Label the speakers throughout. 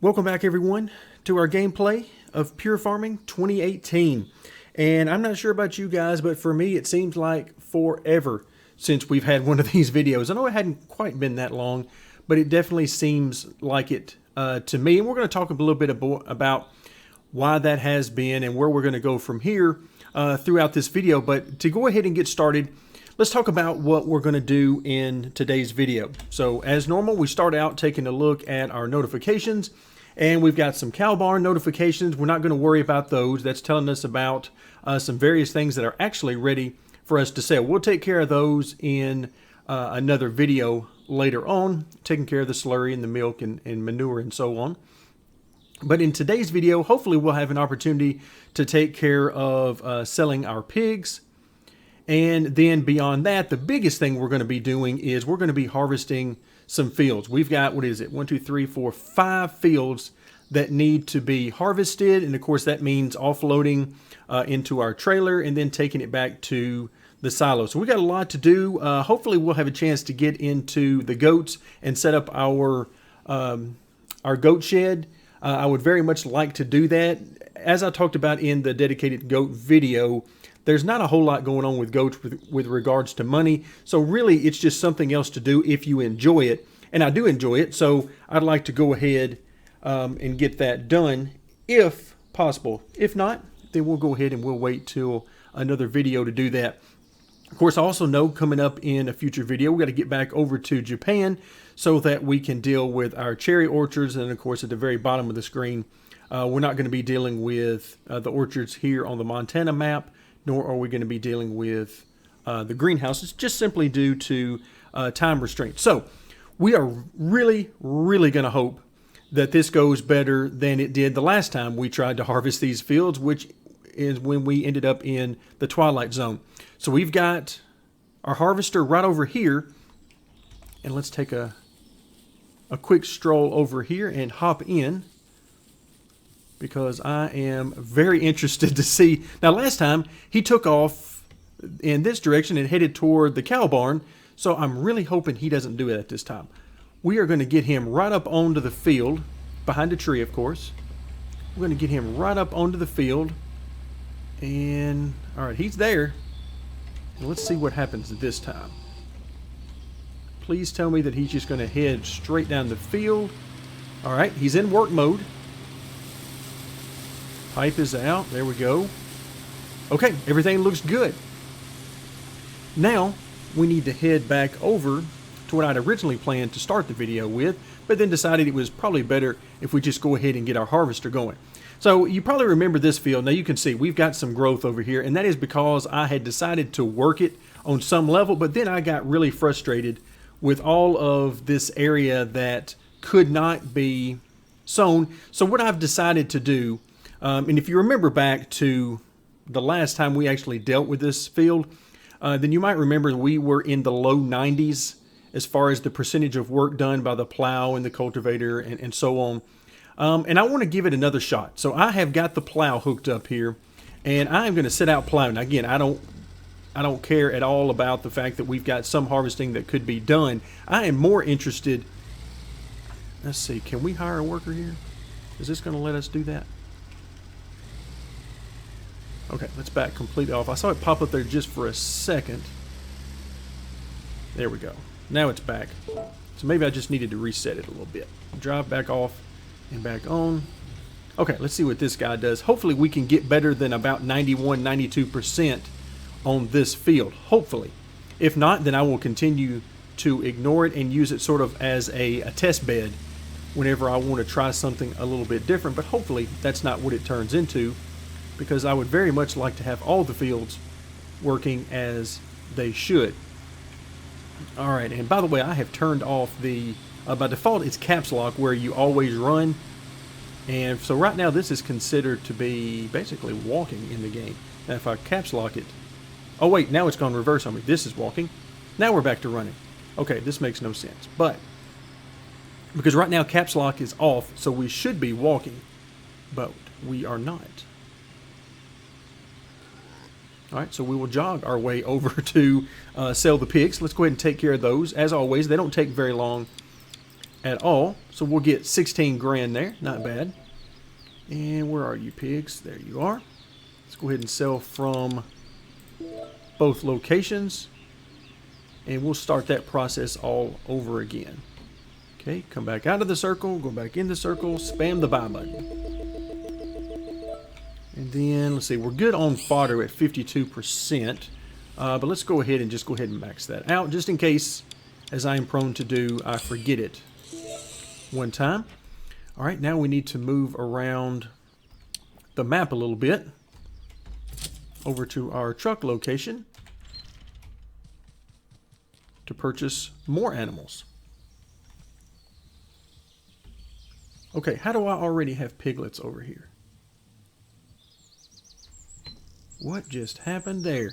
Speaker 1: Welcome back everyone to our gameplay of Pure Farming 2018. And I'm not sure about you guys, but for me it seems like forever since we've had one of these videos. I know it hadn't quite been that long, but it definitely seems like it to me. And we're going to talk a little bit about why that has been and where we're going to go from here throughout this video. But to go ahead and get started, let's talk about what we're going to do in today's video. So as normal, we start out taking a look at our notifications, and we've got some cow barn notifications. We're not going to worry about those. That's telling us about some various things that are actually ready for us to sell. We'll take care of those in another video later on, taking care of the slurry and the milk and manure and so on. But in today's video, hopefully we'll have an opportunity to take care of selling our pigs. And then beyond that, the biggest thing we're going to be doing is we're going to be harvesting some fields. We've got, 5 fields that need to be harvested. And of course, that means offloading into our trailer and then taking it back to the silo. So we got a lot to do. Hopefully we'll have a chance to get into the goats and set up our goat shed. I would very much like to do that. As I talked about in the dedicated goat video, there's not a whole lot going on with goats with regards to money. So really, it's just something else to do if you enjoy it. And I do enjoy it, so I'd like to go ahead and get that done if possible. If not, then we'll go ahead and we'll wait till another video to do that. Of course, I also know coming up in a future video, we got to get back over to Japan so that we can deal with our cherry orchards. And of course, at the very bottom of the screen, we're not going to be dealing with the orchards here on the Montana map, nor are we going to be dealing with the greenhouses, just simply due to time restraints. So we are really, really going to hope that this goes better than it did the last time we tried to harvest these fields, which is when we ended up in the twilight zone. So we've got our harvester right over here, and let's take a quick stroll over here and hop in, because I am very interested to see. Now, last time he took off in this direction and headed toward the cow barn, so I'm really hoping he doesn't do it this time. We are going to get him right up onto the field, behind a tree, of course. We're going to get him right up onto the field, and all right, he's there. Now, let's see what happens this time. Please tell me that he's just going to head straight down the field. All right, he's in work mode. Pipe is out. There we go. Okay, everything looks good. Now, we need to head back over to what I'd originally planned to start the video with, but then decided it was probably better if we just go ahead and get our harvester going. So you probably remember this field. Now you can see we've got some growth over here, and that is because I had decided to work it on some level, but then I got really frustrated with all of this area that could not be sown. So what I've decided to do, and if you remember back to the last time we actually dealt with this field, then you might remember we were in the low 90s as far as the percentage of work done by the plow and the cultivator and so on. And I want to give it another shot. So I have got the plow hooked up here, and I'm going to set out plowing. Again, I don't care at all about the fact that we've got some harvesting that could be done. I am more interested. Let's see, can we hire a worker here? Is this going to let us do that? Okay, let's back completely off. I saw it pop up there just for a second. There we go. Now it's back. So maybe I just needed to reset it a little bit. Drive back off and back on. Okay, let's see what this guy does. Hopefully we can get better than about 91, 92% on this field. Hopefully. If not, then I will continue to ignore it and use it sort of as a test bed whenever I want to try something a little bit different. But hopefully that's not what it turns into, because I would very much like to have all the fields working as they should. All right, and by the way, I have turned off the, by default, it's caps lock where you always run. And so right now this is considered to be basically walking in the game. Now if I caps lock it, oh wait, now it's gone reverse on me. This is walking. Now we're back to running. Okay, this makes no sense. But, because right now caps lock is off, so we should be walking, but we are not. All right, so we will jog our way over to sell the pigs. Let's go ahead and take care of those. As always, they don't take very long at all. So we'll get 16 grand there. Not bad. And where are you, pigs? There you are. Let's go ahead and sell from both locations. And we'll start that process all over again. Okay, come back out of the circle, go back in the circle, spam the buy button. And then, let's see, we're good on fodder at 52%. But let's go ahead and max that out, just in case, as I am prone to do, I forget it one time. All right, now we need to move around the map a little bit over to our truck location to purchase more animals. Okay, how do I already have piglets over here? What just happened there?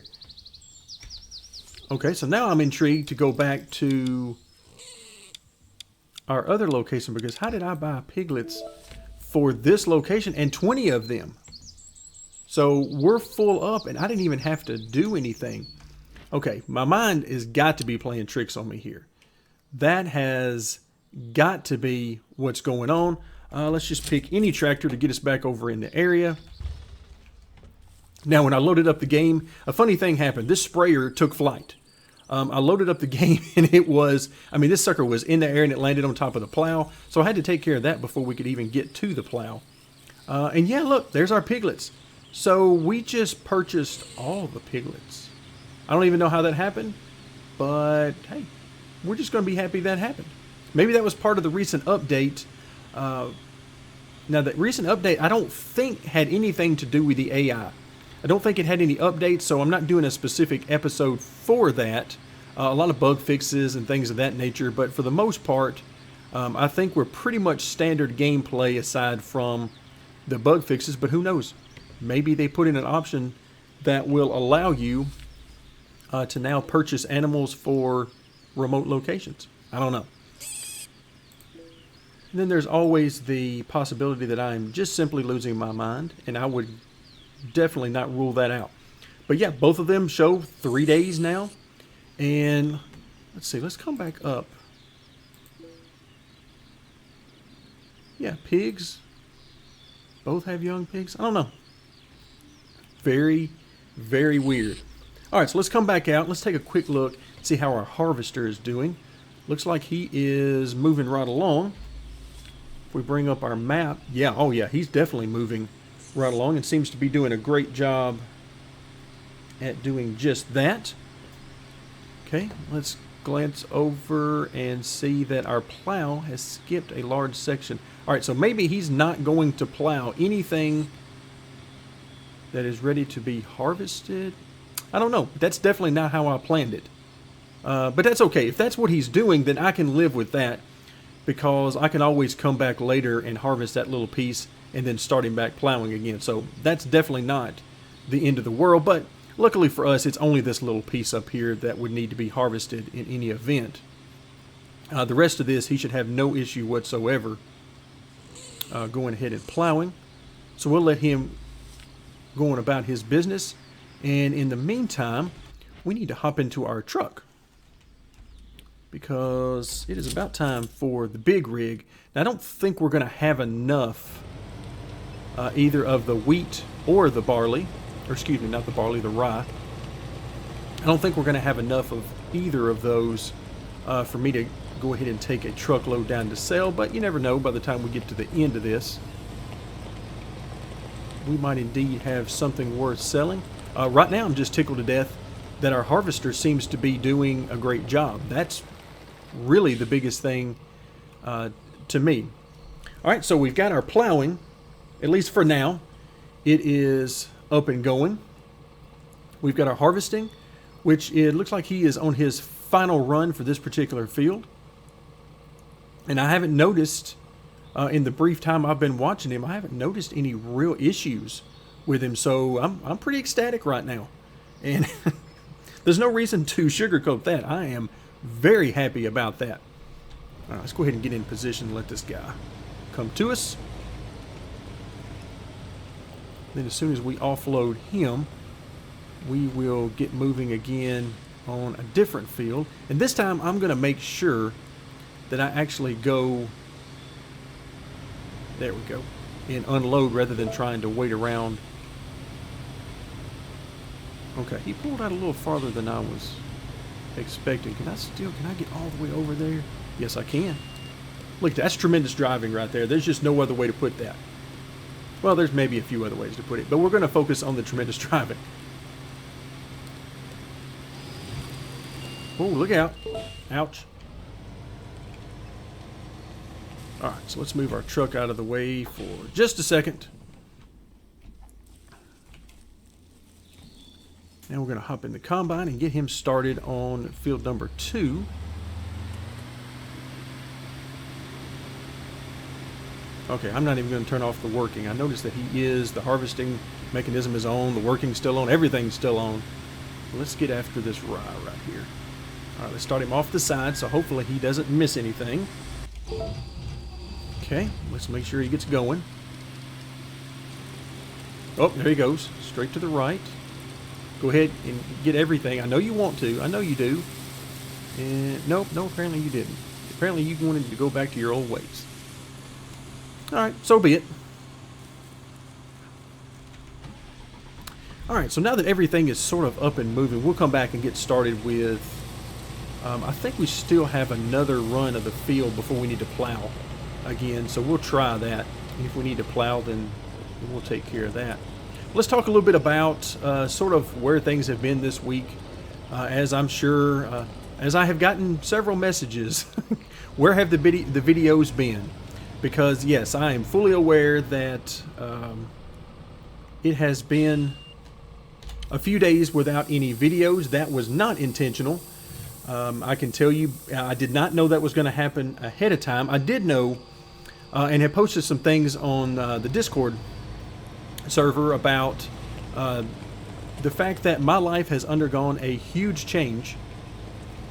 Speaker 1: Okay, so now I'm intrigued to go back to our other location, because how did I buy piglets for this location and 20 of them? So we're full up and I didn't even have to do anything. Okay, my mind has got to be playing tricks on me here. That has got to be what's going on. Let's just pick any tractor to get us back over in the area. Now, when I loaded up the game, a funny thing happened. This sprayer took flight. I loaded up the game and it was, this sucker was in the air and it landed on top of the plow. So I had to take care of that before we could even get to the plow. And yeah, look, there's our piglets. So we just purchased all the piglets. I don't even know how that happened, but hey, we're just going to be happy that happened. Maybe that was part of the recent update. Now, that recent update, I don't think had anything to do with the AI. I don't think it had any updates, so I'm not doing a specific episode for that. A lot of bug fixes and things of that nature, but for the most part, I think we're pretty much standard gameplay aside from the bug fixes, but who knows? Maybe they put in an option that will allow you to now purchase animals for remote locations. I don't know. And then there's always the possibility that I'm just simply losing my mind, and I would definitely not rule that out. But yeah, both of them show 3 days now. And let's see, let's come back up. Yeah, pigs. Both have young pigs. I don't know. Very, very weird. All right, so let's come back out. Let's take a quick look, see how our harvester is doing. Looks like he is moving right along. If we bring up our map, yeah, oh yeah, he's definitely moving right along and seems to be doing a great job at doing just that. Okay, let's glance over and see that our plow has skipped a large section. All right, so maybe he's not going to plow anything that is ready to be harvested. I don't know. That's definitely not how I planned it. But that's okay. If that's what he's doing, then I can live with that, because I can always come back later and harvest that little piece and then start him back plowing again. So that's definitely not the end of the world. But luckily for us, it's only this little piece up here that would need to be harvested in any event. The rest of this, he should have no issue whatsoever going ahead and plowing. So we'll let him go on about his business. And in the meantime, we need to hop into our truck, because it is about time for the big rig. Now, I don't think we're going to have enough either of the wheat or the barley, or excuse me, not the barley, the rye. I don't think we're going to have enough of either of those for me to go ahead and take a truckload down to sell, but you never know. By the time we get to the end of this, we might indeed have something worth selling. Right now, I'm just tickled to death that our harvester seems to be doing a great job. That's really the biggest thing to me. All right, so we've got our plowing, at least for now. It is up and going. We've got our harvesting, which it looks like he is on his final run for this particular field. And I haven't noticed, in the brief time I've been watching him, I haven't noticed any real issues with him. So I'm pretty ecstatic right now. And there's no reason to sugarcoat that. I am very happy about that. All right, let's go ahead and get in position and let this guy come to us. Then as soon as we offload him, we will get moving again on a different field. And this time I'm going to make sure that I actually go, there we go, and unload rather than trying to wait around. Okay, he pulled out a little farther than I was expecting. Can I get all the way over there? Yes, I can. Look, that's tremendous driving right there. There's just no other way to put that. Well, there's maybe a few other ways to put it, but we're going to focus on the tremendous driving. Oh, look out. Ouch. Alright, so let's move our truck out of the way for just a second. Now we're going to hop in the combine and get him started on field number 2. Okay, I'm not even going to turn off the working. I noticed that the harvesting mechanism is on, the working's still on, everything's still on. Let's get after this rye right here. Alright, let's start him off the side, so hopefully he doesn't miss anything. Okay, let's make sure he gets going. Oh, there he goes. Straight to the right. Go ahead and get everything. I know you want to. I know you do. And nope, no, apparently you didn't. Apparently you wanted to go back to your old ways. Alright, so be it. Alright, so now that everything is sort of up and moving, we'll come back and get started with... I think we still have another run of the field before we need to plow again, so we'll try that. And if we need to plow, then we'll take care of that. Let's talk a little bit about sort of where things have been this week. As I'm sure, as I have gotten several messages, where have the videos been? Because yes, I am fully aware that it has been a few days without any videos. That was not intentional. I can tell you, I did not know that was going to happen ahead of time. I did know and have posted some things on the Discord server about the fact that my life has undergone a huge change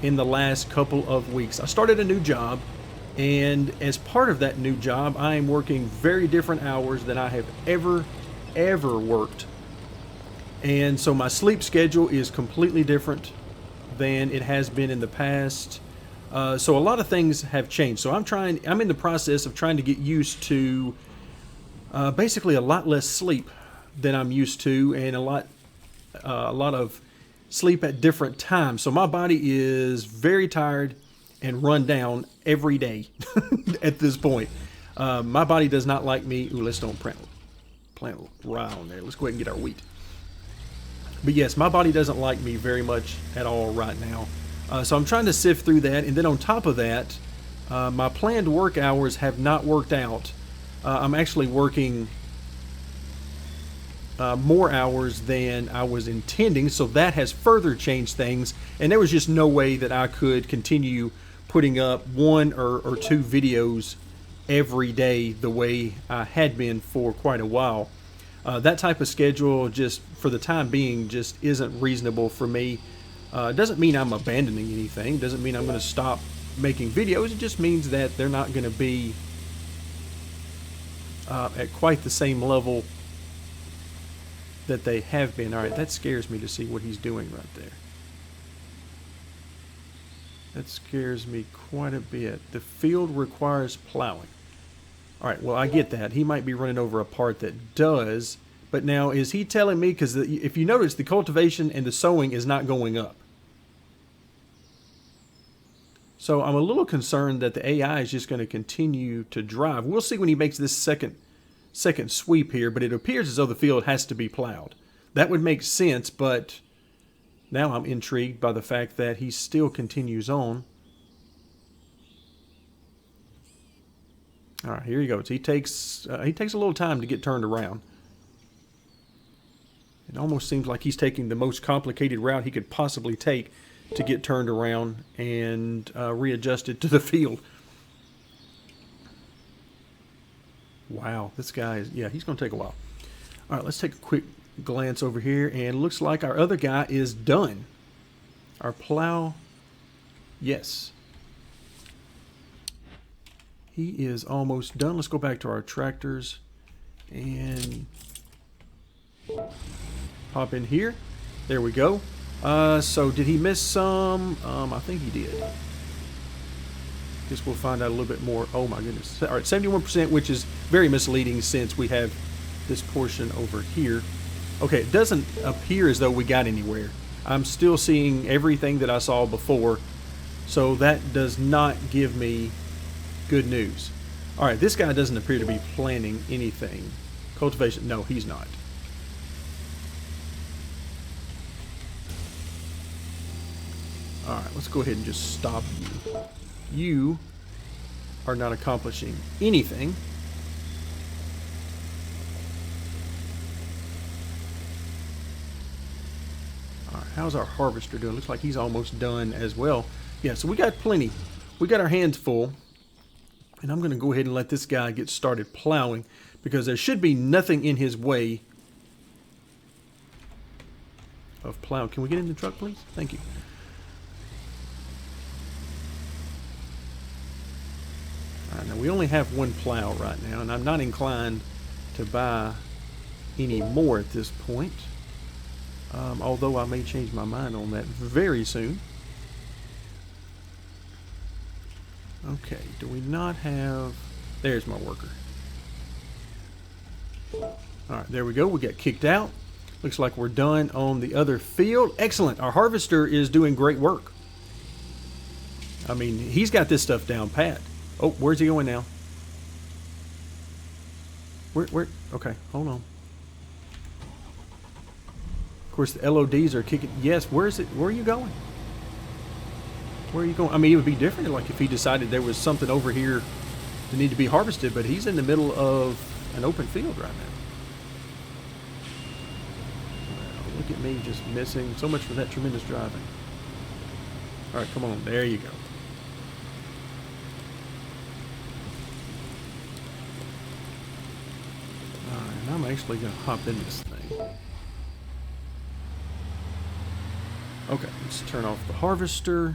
Speaker 1: in the last couple of weeks. I started a new job, and as part of that new job, I am working very different hours than I have ever worked. And so my sleep schedule is completely different than it has been in the past. So a lot of things have changed. So I'm in the process of trying to get used to basically a lot less sleep than I'm used to, and a lot of sleep at different times. So my body is very tired and run down every day at this point. My body does not like me. Ooh, let's don't plant rye on there. Let's go ahead and get our wheat. But yes, my body doesn't like me very much at all right now. So I'm trying to sift through that. And then on top of that, my planned work hours have not worked out. I'm actually working more hours than I was intending. So that has further changed things. And there was just no way that I could continue putting up 1 or 2 videos every day the way I had been for quite a while. That type of schedule, just for the time being, just isn't reasonable for me. It doesn't mean I'm abandoning anything. It doesn't mean I'm going to stop making videos. It just means that they're not going to be at quite the same level that they have been. All right, that scares me to see what he's doing right there. That scares me quite a bit. The field requires plowing. All right, well, I get that. He might be running over a part that does, but now is he telling me, because if you notice, the cultivation and the sowing is not going up. So I'm a little concerned that the AI is just going to continue to drive. We'll see when he makes this second sweep here, but it appears as though the field has to be plowed. That would make sense, but now I'm intrigued by the fact that he still continues on. All right, here he goes. He takes a little time to get turned around. It almost seems like he's taking the most complicated route he could possibly take to get turned around and readjusted to the field. Wow, this guy is, yeah, he's going to take a while. All right, let's take a quick glance over here, and it looks like our other guy is done. Our plow, yes. He is almost done. Let's go back to our tractors and hop in here. There we go. So did he miss some? I think he did. Guess we'll find out a little bit more. Oh my goodness. All right, 71%, which is very misleading since we have this portion over here. Okay, it doesn't appear as though we got anywhere. I'm still seeing everything that I saw before, so that does not give me good news. All right, this guy doesn't appear to be planning anything. Cultivation, no, he's not. All right, let's go ahead and just stop you. You are not accomplishing anything. All right, how's our harvester doing? Looks like he's almost done as well. Yeah, so we got plenty. We got our hands full. And I'm going to go ahead and let this guy get started plowing because there should be nothing in his way of plowing. Can we get in the truck, please? Thank you. Now we only have one plow right now, and I'm not inclined to buy any more at this point. Although I may change my mind on that very soon. Okay, do we not have... There's my worker. Alright, there we go. We got kicked out. Looks like we're done on the other field. Excellent. Our harvester is doing great work. I mean, he's got this stuff down pat. Oh, where's he going now? Where? Okay, hold on. Of course, the LODs are kicking. Yes, where is it? Where are you going? Where are you going? I mean, it would be different like if he decided there was something over here that needed to be harvested, but he's in the middle of an open field right now. Wow, look at me just missing. So much for that tremendous driving. All right, come on. There you go. I'm actually going to hop in this thing. Okay, let's turn off the harvester.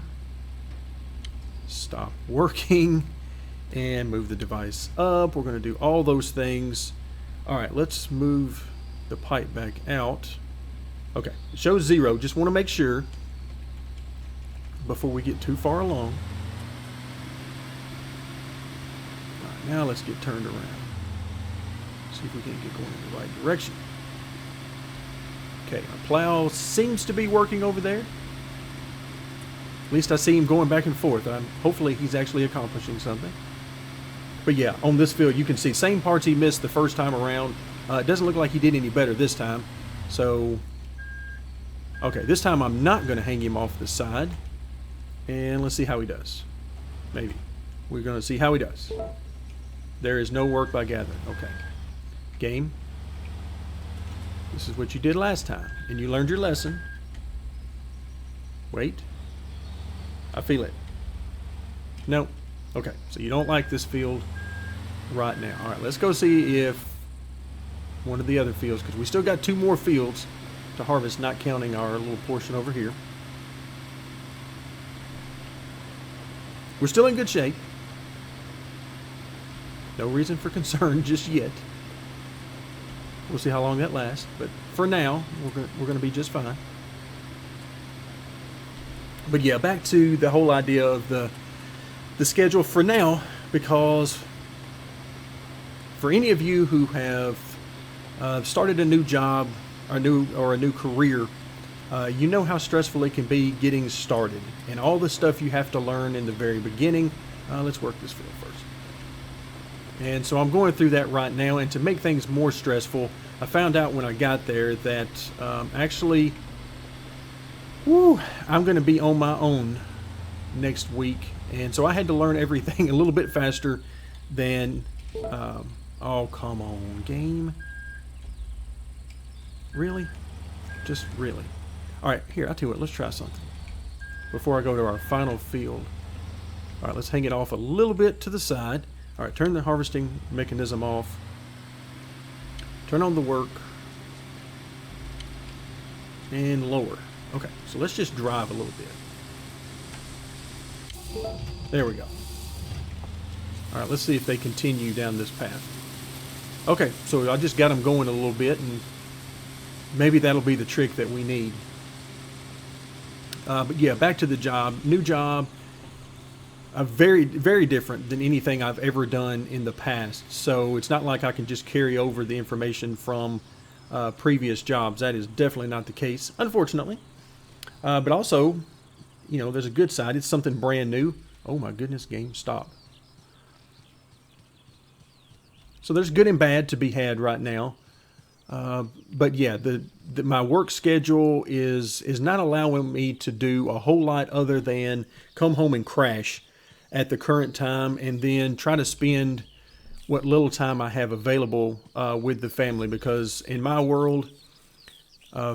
Speaker 1: Stop working. And move the device up. We're going to do all those things. Alright, let's move the pipe back out. Okay, it shows 0. Just want to make sure before we get too far along. Alright, now let's get turned around. See if we can get going in the right direction. Okay, our plow seems to be working over there. At least I see him going back and forth. Hopefully he's actually accomplishing something. But yeah, on this field you can see same parts he missed the first time around. It doesn't look like he did any better this time. So, okay, this time I'm not going to hang him off the side. And let's see how he does. Maybe. We're going to see how he does. There is no work by gathering. Okay. Game. This is what you did last time, and you learned your lesson. Wait. I feel it. No. Okay, so you don't like this field right now. All right, let's go see if one of the other fields, because we still got 2 more fields to harvest, not counting our little portion over here. We're still in good shape. No reason for concern just yet. We'll see how long that lasts, but for now, we're going to be just fine. But yeah, back to the whole idea of the schedule for now, because for any of you who have started a new job, or a new career, you know how stressful it can be getting started, and all the stuff you have to learn in the very beginning. Let's work this field first. And so I'm going through that right now, and to make things more stressful, I found out when I got there that actually, I'm going to be on my own next week, and so I had to learn everything a little bit faster than, oh, come on, game. Really? Just really? All right, here, I'll tell you what, let's try something before I go to our final field. All right, let's hang it off a little bit to the side. All right, turn the harvesting mechanism off. Turn on the work. And lower. Okay, so let's just drive a little bit. There we go. All right, let's see if they continue down this path. Okay, so I just got them going a little bit, and maybe that'll be the trick that we need. But yeah, back to the job. New job. very, very different than anything I've ever done in the past. So it's not like I can just carry over the information from previous jobs. That is definitely not the case, unfortunately. But also, you know, there's a good side. It's something brand new. Oh my goodness, game, stop. So there's good and bad to be had right now. But yeah, my work schedule is not allowing me to do a whole lot other than come home and crash at the current time, and then try to spend what little time I have available with the family, because in my world,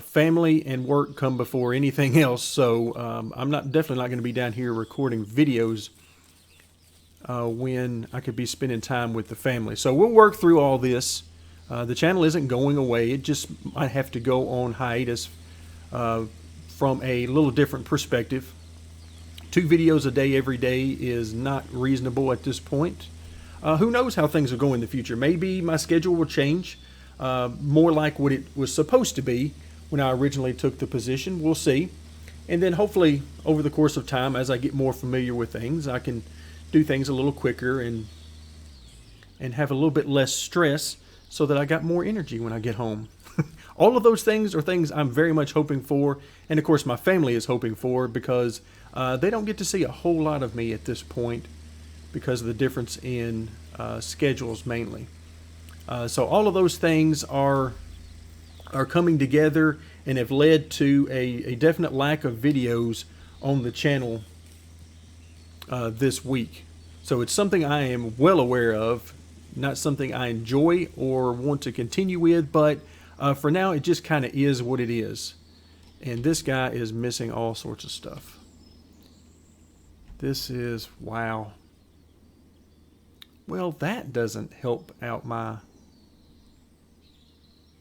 Speaker 1: family and work come before anything else. So I'm definitely not going to be down here recording videos when I could be spending time with the family. So we'll work through all this. The channel isn't going away. It just might have to go on hiatus from a little different perspective. 2 videos a day every day is not reasonable at this point. Who knows how things will go in the future? Maybe my schedule will change more like what it was supposed to be when I originally took the position. We'll see. And then hopefully over the course of time, as I get more familiar with things, I can do things a little quicker and have a little bit less stress, so that I got more energy when I get home. All of those things are things I'm very much hoping for, and of course my family is hoping for, because they don't get to see a whole lot of me at this point because of the difference in schedules mainly. So all of those things are coming together and have led to a definite lack of videos on the channel this week. So it's something I am well aware of, not something I enjoy or want to continue with, but for now it just kind of is what it is. And this guy is missing all sorts of stuff. This is, wow. Well, that doesn't help out my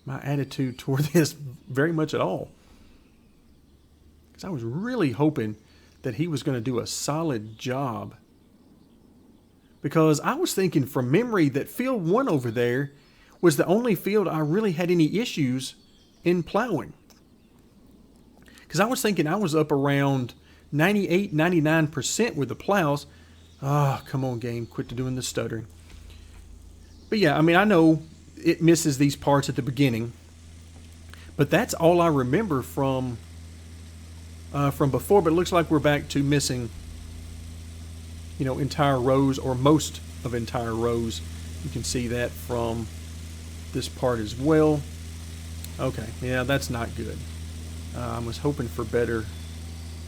Speaker 1: attitude toward this very much at all. Because I was really hoping that he was going to do a solid job. Because I was thinking from memory that field 1 over there was the only field I really had any issues in plowing. Because I was thinking I was up around 98, 99% with the plows. Ah, come on, game, quit doing the stuttering. But yeah, I mean, I know it misses these parts at the beginning, but that's all I remember from before. But it looks like we're back to missing, you know, entire rows, or most of entire rows. You can see that from this part as well. Okay, yeah, that's not good. I was hoping for better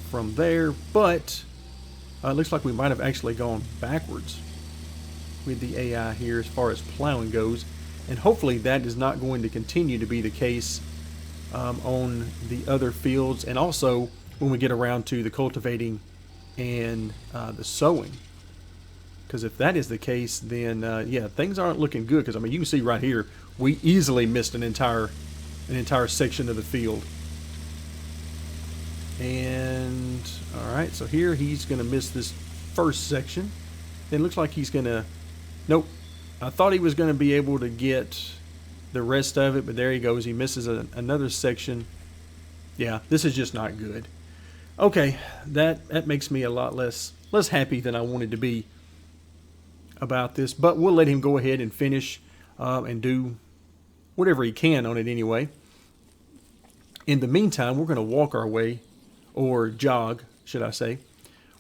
Speaker 1: from there, but it looks like we might have actually gone backwards with the AI here as far as plowing goes, and hopefully that is not going to continue to be the case on the other fields, and also when we get around to the cultivating and the sowing. Because if that is the case, then yeah, things aren't looking good. Because I mean, you can see right here, we easily missed an entire section of the field. And all right, so here he's going to miss this first section. Then it looks like he's going to, nope. I thought he was going to be able to get the rest of it, but there he goes. He misses another section. Yeah, this is just not good. Okay, that makes me a lot less happy than I wanted to be about this, but we'll let him go ahead and finish and do whatever he can on it anyway. In the meantime, we're going to walk our way, or jog, should I say.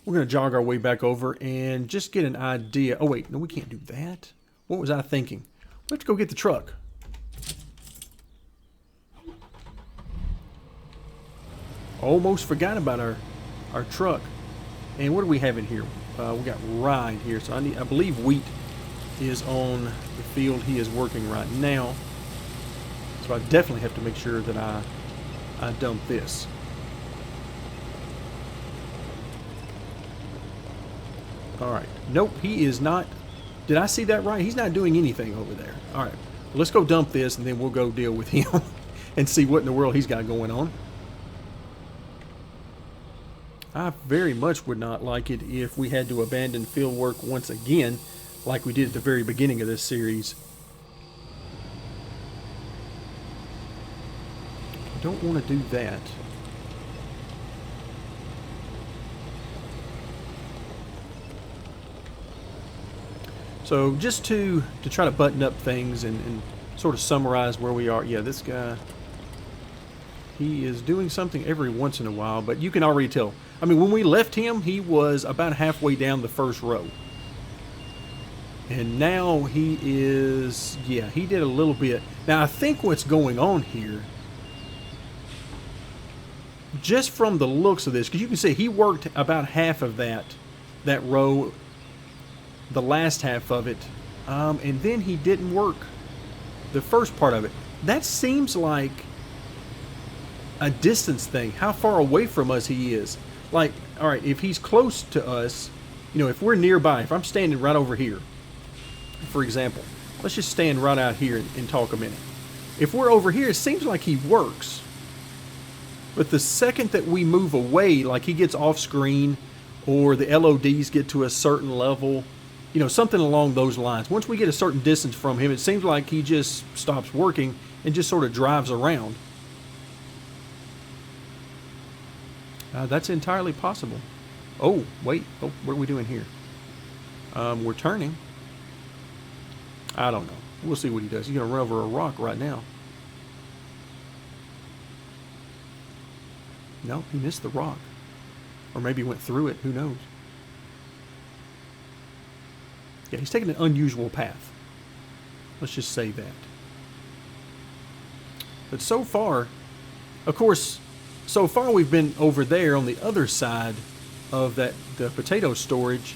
Speaker 1: We're going to jog our way back over and just get an idea. Oh wait, no, we can't do that. What was I thinking? We have to go get the truck. Almost forgot about our truck. And what do we have in here? We got rye in here, so I believe wheat is on the field he is working right now. So I definitely have to make sure that I dump this. All right. Nope, he is not. Did I see that right? He's not doing anything over there. All right. Well, let's go dump this, and then we'll go deal with him and see what in the world he's got going on. I very much would not like it if we had to abandon field work once again, like we did at the very beginning of this series. I don't want to do that. So just to try to button up things and sort of summarize where we are. Yeah, this guy, he is doing something every once in a while, but you can already tell. I mean, when we left him, he was about halfway down the first row. And now he is, yeah, he did a little bit. Now, I think what's going on here, just from the looks of this, because you can see he worked about half of that row, the last half of it, and then he didn't work the first part of it. That seems like a distance thing, how far away from us he is. Like, all right, if he's close to us, you know, if we're nearby, if I'm standing right over here, for example, let's just stand right out here and talk a minute. If we're over here, it seems like he works. But the second that we move away, like he gets off screen or the LODs get to a certain level, you know, something along those lines. Once we get a certain distance from him, it seems like he just stops working and just sort of drives around. That's entirely possible. Oh, wait. Oh, what are we doing here? We're turning. I don't know. We'll see what he does. He's going to run over a rock right now. No, he missed the rock. Or maybe went through it. Who knows? Yeah, he's taking an unusual path. Let's just say that. But so far, of course, so far we've been over there on the other side of the potato storage.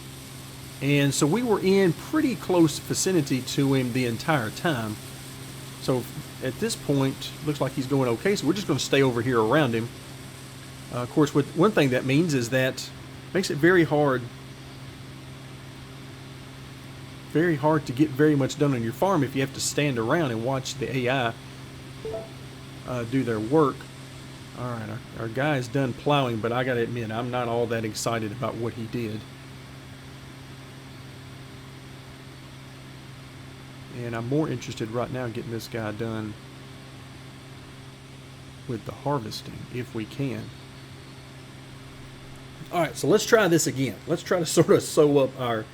Speaker 1: And so we were in pretty close vicinity to him the entire time. So at this point, looks like he's going okay. So we're just going to stay over here around him. Of course, one thing that means is that it makes it very hard to get very much done on your farm if you have to stand around and watch the AI do their work. All right, our guy's done plowing, but I got to admit, I'm not all that excited about what he did. And I'm more interested right now in getting this guy done with the harvesting, if we can. All right, so let's try this again. Let's try to sort of sew up our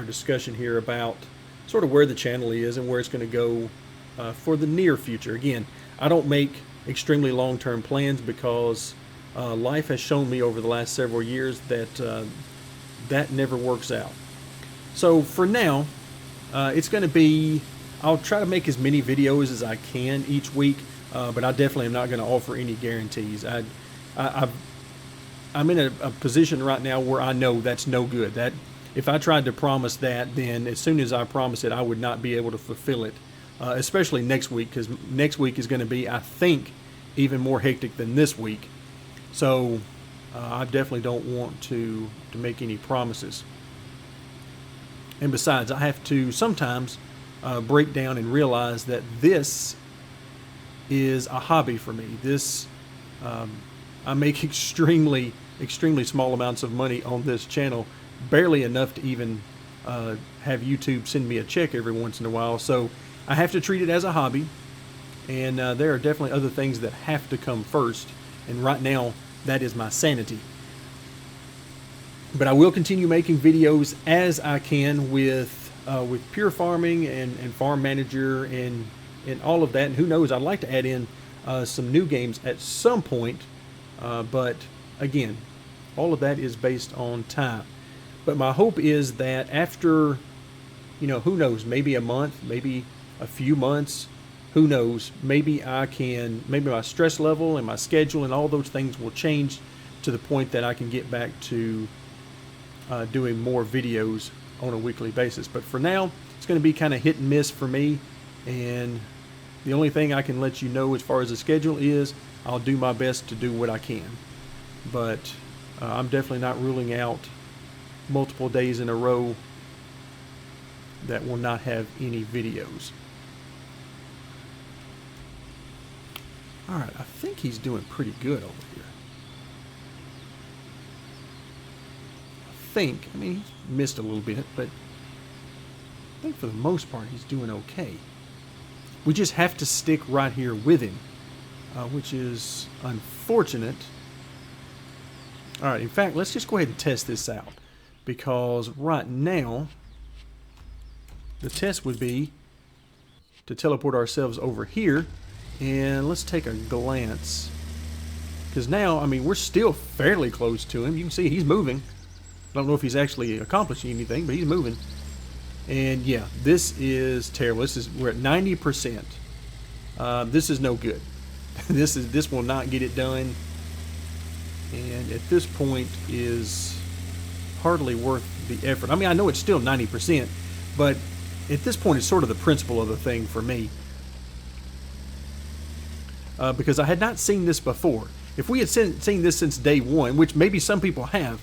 Speaker 1: discussion here about sort of where the channel is and where it's going to go for the near future. Again, I don't make extremely long-term plans because life has shown me over the last several years that that never works out. So for now, it's going to be, I'll try to make as many videos as I can each week, but I definitely am not going to offer any guarantees. I'm in a position right now where I know that's no good. That if I tried to promise that, then as soon as I promise it, I would not be able to fulfill it, especially next week, because next week is going to be, I think, even more hectic than this week. So I definitely don't want to make any promises. And besides, I have to sometimes break down and realize that this is a hobby for me. This I make extremely small amounts of money on this channel, barely enough to even have YouTube send me a check every once in a while. So I have to treat it as a hobby, and there are definitely other things that have to come first. And right now, that is my sanity. But I will continue making videos as I can with Pure Farming and Farm Manager and all of that. And who knows, I'd like to add in some new games at some point. But again, all of that is based on time. But my hope is that after, you know, who knows, maybe a month, maybe a few months, who knows, maybe my stress level and my schedule and all those things will change to the point that I can get back to doing more videos on a weekly basis. But for now, it's going to be kind of hit and miss for me. And the only thing I can let you know as far as the schedule is I'll do my best to do what I can. But I'm definitely not ruling out multiple days in a row that will not have any videos. All right, I think he's doing pretty good over here. I mean, he's missed a little bit, but I think for the most part he's doing okay. We just have to stick right here with him, which is unfortunate. All right, in fact, let's just go ahead and test this out, because right now the test would be to teleport ourselves over here, and let's take a glance. Because now, I mean, we're still fairly close to him. You can see he's moving. I don't know if he's actually accomplishing anything, but he's moving. And yeah, this is terrible. We're at 90%. This is no good. This will not get it done. And at this point is hardly worth the effort. I mean, I know it's still 90%, but at this point it's sort of the principle of the thing for me. Because I had not seen this before. If we had seen this since day one, which maybe some people have,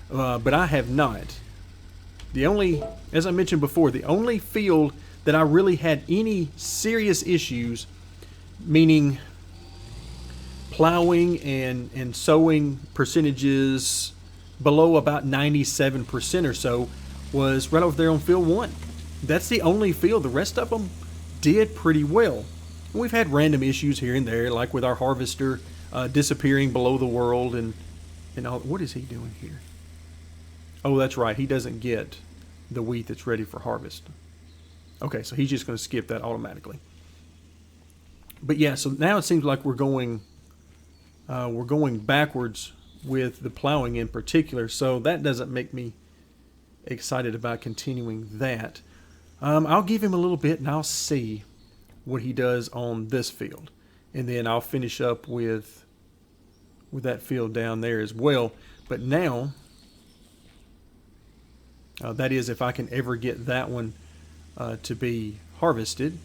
Speaker 1: but I have not. The only, as I mentioned before, the only field that I really had any serious issues, meaning plowing and sowing percentages below about 97% or so, was right over there on field 1. That's the only field. The rest of them did pretty well. And we've had random issues here and there, like with our harvester disappearing below the world and all. What is he doing here? Oh, that's right. He doesn't get the wheat that's ready for harvest. Okay, so he's just going to skip that automatically. But yeah, so now it seems like we're going backwards with the plowing in particular. So that doesn't make me excited about continuing that. I'll give him a little bit and I'll see what he does on this field, and then I'll finish up with that field down there as well. But now, that is if I can ever get that one to be harvested.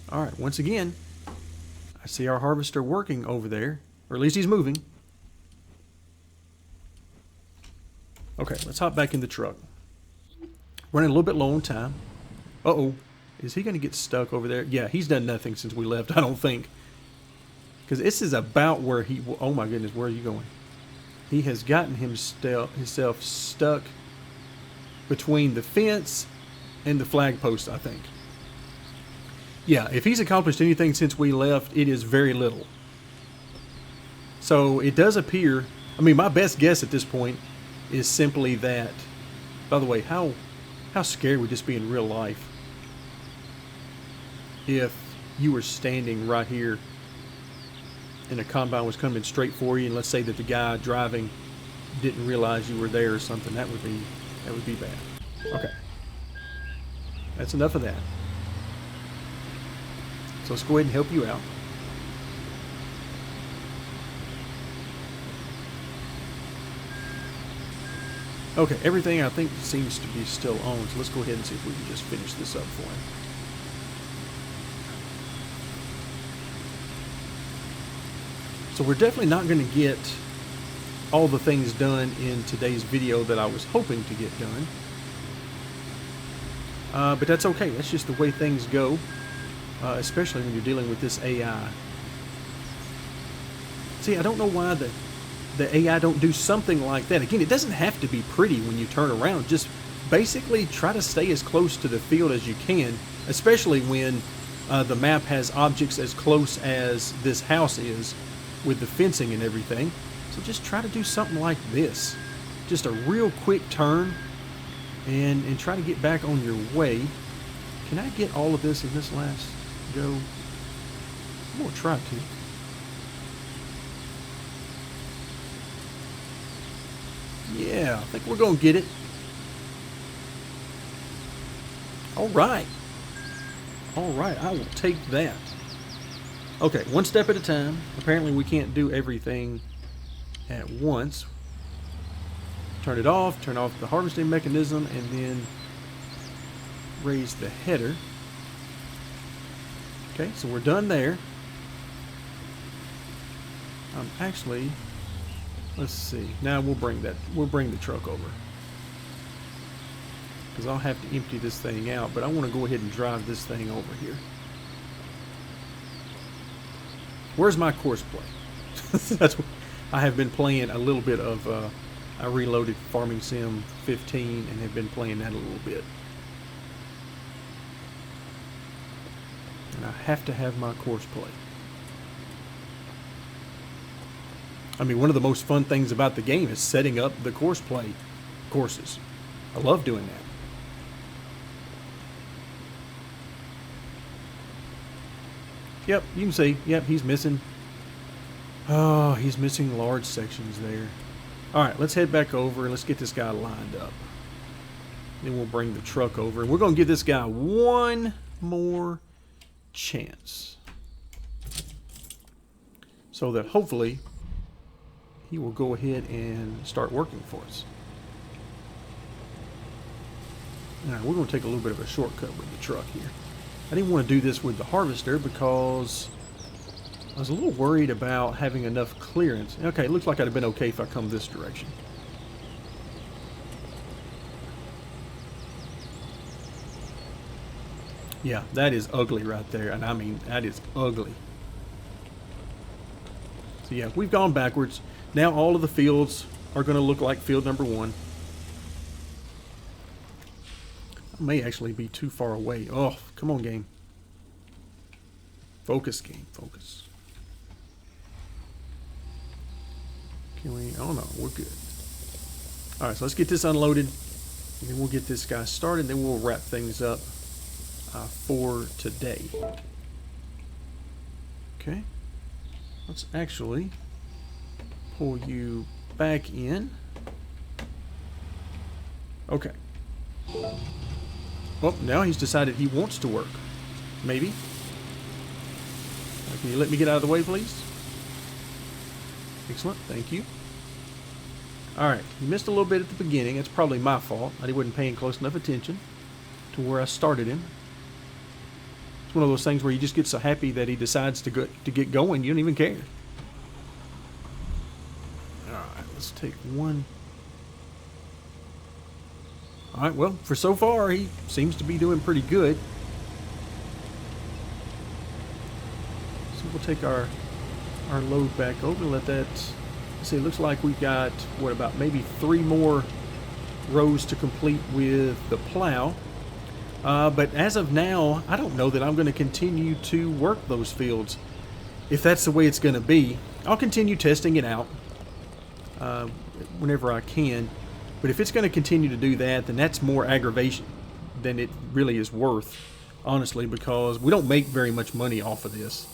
Speaker 1: All right, once again, I see our harvester working over there, or at least he's moving. Okay, let's hop back in the truck. Running a little bit low on time. Uh-oh. Is he going to get stuck over there? Yeah, he's done nothing since we left, I don't think. Because this is about where he... Oh my goodness, where are you going? He has gotten himself stuck between the fence and the flag post, I think. Yeah, if he's accomplished anything since we left, it is very little. So it does appear... I mean, my best guess at this point is simply that... By the way, how scary would this be in real life? If you were standing right here and a combine was coming straight for you, and let's say that the guy driving didn't realize you were there or something, that would be bad. Okay. That's enough of that. So let's go ahead and help you out. Okay, everything I think seems to be still on, so let's go ahead and see if we can just finish this up for him. So we're definitely not going to get all the things done in today's video that I was hoping to get done. But that's okay. That's just the way things go, especially when you're dealing with this AI. See, I don't know why the AI don't do something like that. Again, it doesn't have to be pretty when you turn around. Just basically try to stay as close to the field as you can, especially when the map has objects as close as this house is with the fencing and everything. So just try to do something like this. Just a real quick turn and try to get back on your way. Can I get all of this in this last go? I'm going to try to. Yeah, I think we're going to get it. All right. All right, I will take that. Okay, one step at a time. Apparently we can't do everything at once. Turn it off, turn off the harvesting mechanism, and then raise the header. Okay, so we're done there. Actually, let's see. Now we'll bring the truck over, because I'll have to empty this thing out, but I want to go ahead and drive this thing over here. Where's my course play? That's what I have been playing a little bit of. I reloaded Farming Sim 15 and have been playing that a little bit. And I have to have my course play. I mean, one of the most fun things about the game is setting up the courses. I love doing that. Yep, you can see. Yep, he's missing. Oh, he's missing large sections there. All right, let's head back over and let's get this guy lined up. Then we'll bring the truck over. And we're going to give this guy one more chance, so that hopefully he will go ahead and start working for us. All right, we're going to take a little bit of a shortcut with the truck here. I didn't want to do this with the harvester because I was a little worried about having enough clearance. Okay, it looks like I'd have been okay if I come this direction. Yeah, that is ugly right there. And I mean, that is ugly. So yeah, we've gone backwards. Now all of the fields are going to look like field number 1. I may actually be too far away. Oh, come on, game. Focus, game. Focus. Can we? Oh no, we're good. All right, so let's get this unloaded, and then we'll get this guy started. Then we'll wrap things up for today. Okay. Let's actually pull you back in. Okay. Well, now he's decided he wants to work. Maybe. Can you let me get out of the way, please? Excellent. Thank you. Alright. You missed a little bit at the beginning. It's probably my fault. I wasn't paying close enough attention to where I started him. It's one of those things where you just get so happy that he decides to get going, you don't even care. Alright. Let's take one. Alright, well, for so far, he seems to be doing pretty good. So we'll take our load back over and let that... Let's see, it looks like we've got, what, about maybe 3 more rows to complete with the plow. But as of now, I don't know that I'm going to continue to work those fields. If that's the way it's going to be, I'll continue testing it out whenever I can. But if it's going to continue to do that, then that's more aggravation than it really is worth, honestly, because we don't make very much money off of this.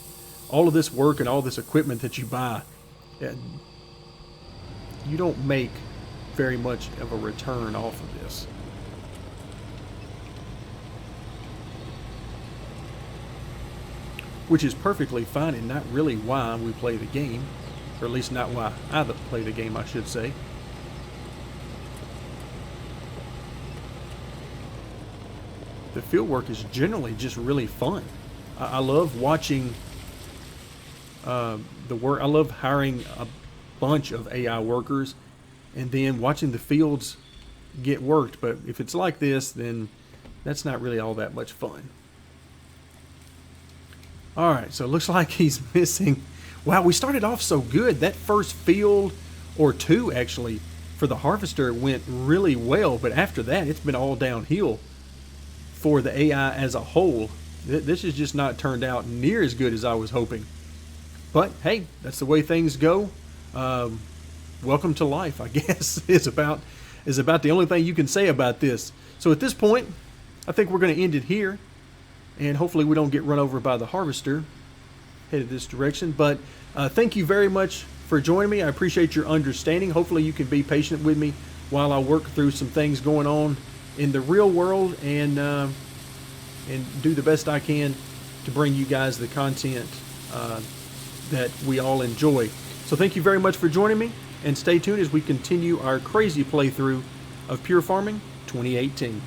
Speaker 1: All of this work and all this equipment that you buy, you don't make very much of a return off of this. Which is perfectly fine and not really why we play the game, or at least not why I play the game, I should say. The field work is generally just really fun. I love watching the work. I love hiring a bunch of AI workers and then watching the fields get worked. But if it's like this, then that's not really all that much fun. All right, so it looks like he's missing. Wow, we started off so good. That first field, or 2 actually, for the harvester went really well. But after that, it's been all downhill for the AI as a whole. This has just not turned out near as good as I was hoping. But hey, that's the way things go. Welcome to life, I guess, is about the only thing you can say about this. So at this point, I think we're going to end it here. And hopefully we don't get run over by the harvester headed this direction. But thank you very much for joining me. I appreciate your understanding. Hopefully you can be patient with me while I work through some things going on in the real world and do the best I can to bring you guys the content that we all enjoy. So thank you very much for joining me, and stay tuned as we continue our crazy playthrough of Pure Farming 2018.